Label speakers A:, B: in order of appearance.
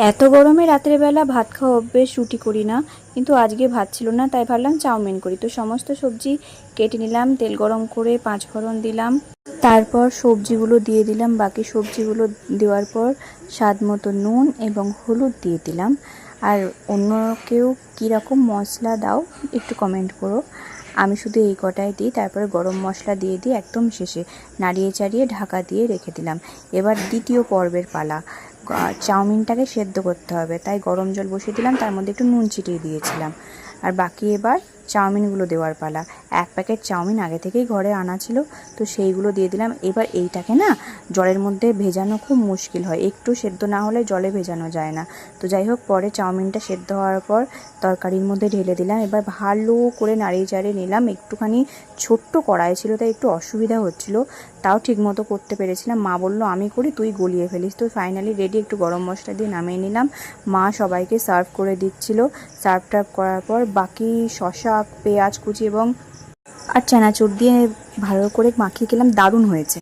A: এত গরমে রাতের বেলা ভাত খাওয়া অভ্যেস, রুটি করি না, কিন্তু আজকে ভাত ছিল না তাই ভাবলাম চাউমিন করি। তো সমস্ত সবজি কেটে নিলাম, তেল গরম করে পাঁচ ফোড়ন দিলাম, তারপর সবজিগুলো দিয়ে দিলাম। বাকি সবজিগুলো দেওয়ার পর স্বাদ মতো নুন এবং হলুদ দিয়ে দিলাম। আর অন্য কেউ কীরকম মশলা দাও একটু কমেন্ট করো, আমি শুধু এই কটাই দিই। তারপরে গরম মশলা দিয়ে দিই একদম শেষে, নাড়িয়ে চাড়িয়ে ঢাকা দিয়ে রেখে দিলাম। এবার দ্বিতীয় পর্বের পালা, চাউমিনটাকে সেদ্ধ করতে হবে, তাই গরম জল বসিয়ে দিলাম, তার মধ্যে একটু নুন ছিটিয়ে দিয়েছিলাম। আর বাকি এবার চাউমিনগুলো দেওয়ার পালা। এক প্যাকেট চাউমিন আগে থেকেই ঘরে আনা ছিল, তো সেইগুলো দিয়ে দিলাম। এবার এইটাকে না জলের মধ্যে ভেজানো খুব মুশকিল হয়, একটু সেদ্ধ না হলে জলে ভেজানো যায় না। তো যাই হোক, পরে চাউমিনটা সেদ্ধ হওয়ার পর তরকারির মধ্যে ঢেলে দিলাম। এবার ভালো করে নাড়িয়ে চাড়িয়ে নিলাম। একটুখানি ছোট্ট কড়াই ছিল তাই একটু অসুবিধা হচ্ছিল, তাও ঠিক মতো করতে পেরেছিলাম। মা বললো আমি করি, তুই গলিয়ে ফেলিস। তো ফাইনালি রেডি, একটু গরম মশলা দিয়ে নামিয়ে নিলাম। মা সবাইকে সার্ভ করে দিচ্ছিল। সার্ভ টার্ভ করার পর বাকি শসা, পেঁয়াজ কুচি এবং চানাচুর দিয়ে ভালো করে মাখিয়ে খেলাম, দারুণ হয়েছে।